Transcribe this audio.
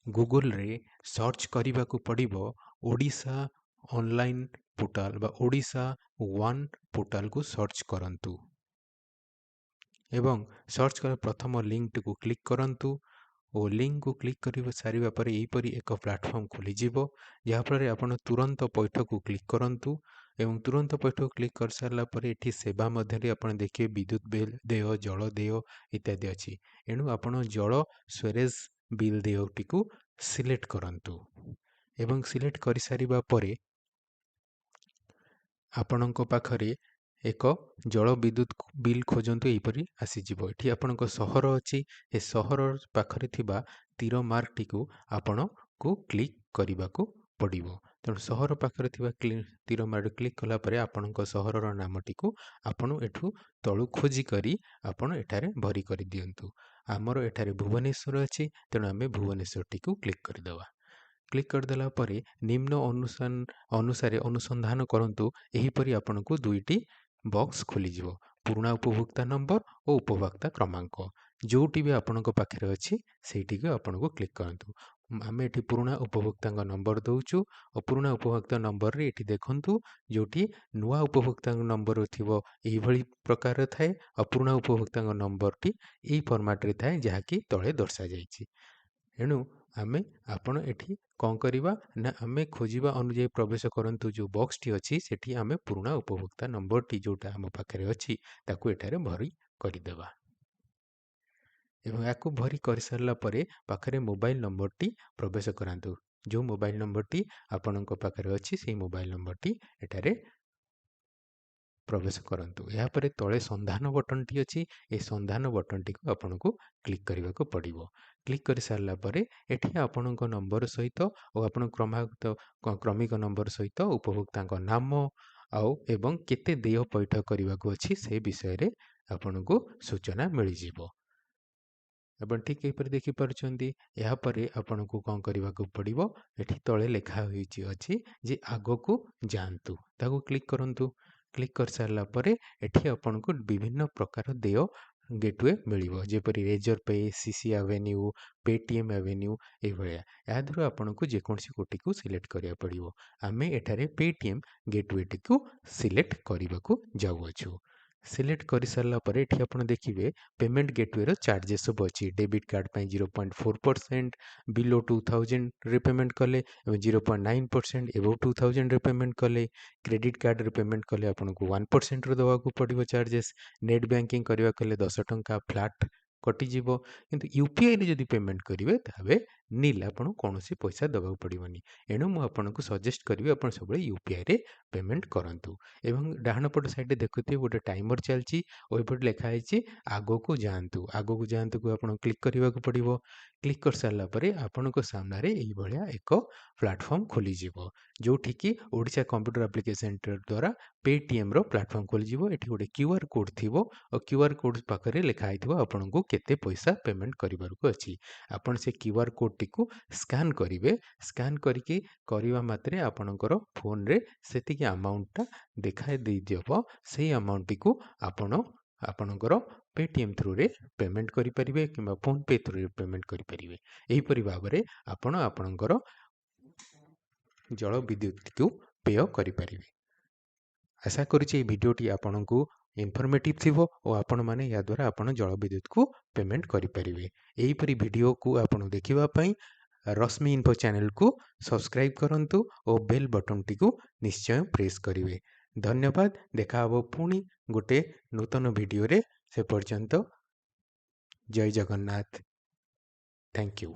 Google रे search करने को पड़िबो ओडिशा ऑनलाइन पोर्टल बा ओडिशा वन पोर्टल को सर्च करंतु एवं सर्च कर प्रथम लिंक को क्लिक करंतु ओ लिंक को क्लिक कर सारिबा परे एहीपरि एक प्लाटफर्म खोली जिवो जहाँफल आपण तुरंत पैठ को क्लिक करंतु एवं तुरंत पैठ को क्लिक कर सारा पर एठी सेवा मध्य आपण देखिए विद्युत बिल देय जल देय इत्यादि अच्छी एणु आपण जल स्वेरेज बिल देयटी को सिलेक्ट करंतु एवं सिलेक्ट कर सारिबा परे आपणक पाखरे एक जल विद्युत बिल खोजतु यहीपरि आसीजिव एठी आपणक सहर अच्छी ए सहर पाखरे थिबा तीर मार्क टी को आपण को क्लिक करने को पड़िबो तेणु सहर पाखरे थिबा तीर मार्क क्लिक कला परे आपणक सहरर नामटी को आपण एठू तळु खोजी करी आपण एठारे भरी करि दियंतु आमर एठारे भुवनेश्वर अच्छी तेणु आमे भुवनेश्वर टी को क्लिक करदेवा क्लिक करदेला परे निम्न अनुसार अनुसंधान करंतु एहीपरि आपनको दुईटी बॉक्स खोलीजिव पुराणा उपभोक्ता नंबर और उपभोक्ता क्रमांक जोटी भी आपणक पाखे अच्छी सेठी को आपनको क्लिक करंतु आम एटी पुराणा उपभोक्ता नंबर दौचु और पुराणा उपभोक्ता नंबर रे एटी देखंतु जोटी नुआ उपभोक्ता नंबर थिबो एही भली प्रकार थाए और पुराणा उपभोक्ता नंबर टी एही फॉर्मेट रे थाए जहाँकि तळे दर्शा जायछि एणु आमे आपण एठी कौन करिबा ना आमे खोजिबा अनुଯାयी प्रवेश करंतु जो बॉक्स टी अछि सेठी आमे पुराणा उपभोक्ता नंबर टी जोटा हम पाखरे अछि ताकू एठारे भरी करिदेबा एवं याकू भरी कर सारला परे पाखरे मोबाइल नंबर टी प्रवेश करांतु जो मोबाइल नंबर टी आपणक पाखरे अछि सेही मोबाइल नंबर टी एठारे प्रवेश करंतु या परे तळे संधान बटन टी अछि ए संधान बटन टी को आपनको क्लिक करबा को पड़िबो क्लिक कर सारला परे एठी आपणक नंबर सहित और आपण क्रमिक नंबर सहित उपभोक्ता नाम आउ एवं केते देय पैठ करबा को अछि से विषय रे आपनको सूचना मिल जिवो अपन ठीक एपर देखि परछंती या परे आपनको कोन करबा को पड़िबो एठी तळे लेखा होईची अछि जे आगो को जानतु ताको क्लिक करंतु क्लिक कर सारला परे एठी आपनको विभिन्न प्रकार देय गेटवे मिलिबो जेपरि रेजर पे सीसी एवेन्यू पेटीएम एवेन्यू ए भलिया या धरो आपनको जे कोनसी कोटी को सिलेक्ट करिया पड़िबो आमे एठारे पेटीएम गेटवे टी को सिलेक्ट करबा को जाउ अछु सिलेक्ट कर सारला परे एठी आपण देखिबे पेमेंट गेटवे रो चार्जेस सब अछि डेबिट कार्ड पई 0.4% बिलो 2000 रे पेमेंट कले एवं 0.9% एबो 2000 रे पेमेंट कले क्रेडिट कार्ड रे पेमेंट कले आपण को 1% रो दवा को पड़िबो चार्जेस नेट बैंकिंग करबा कले 10 टंका फ्लैट कटि जीवो किंतु यूपीआई रे जदी पेमेंट करिवे तबे नील आपण कोनोसी पैसा दबा पड़िबोनी एणु मु आपनको सजेस्ट करिवे आपण सबले यूपीआई रे पेमेंट करंतु एवं डाहाण पट साइड देखुथिबे गोटे टाइमर चलची ओइ पट लिखा हैछि आगो को जांतु को आपण क्लिक करबा को पड़िबो क्लिक कर सारला परे आपनको सामना रे एही भलिया एक प्लेटफॉर्म खोली जीवो जोठी कि ओडिशा कंप्यूटर एप्लिकेशन सेंटर द्वारा पेटीएम रो प्लेटफॉर्म खोली जीवो एठी गोटे क्यूआर कोड थिबो और क्यूआर कोड पाखरे लिखा हैथिबो आपनको केते पैसा पेमेंट करिबार को अछि आपण से क्यूआर कोड टी को स्कैन करिवे स्कैन करके करबा मात्रे आपणकर फोन रे सेतिकी अमाउंट टा देखाई दे दियो सेही अमाउंट टी को आपण आपणकर पेटीएम थ्रू रे पेमेंट करि परिबे किबा फोन पे थ्रू रे पेमेंट करि परिबे एही परि भाबरे आपण आपणकर जल विद्युत को पेय करि परिबे आशा करूछि ए भिडियोटी आपणको इनफॉर्मेटिव थिबो और आपण माने या द्वारा आपण जल विद्युत को पेमेंट करि परिबे एही परि भिडियो को आपण देखिबा पई रश्मि इन्फो चैनल को सब्सक्राइब करंतु और बेल बटन टी को निश्चय प्रेस करिवे धन्यवाद देखा हबो पुणी गोटे नूतन भिडियो रे से पर्यंत जय जगन्नाथ थैंक यू।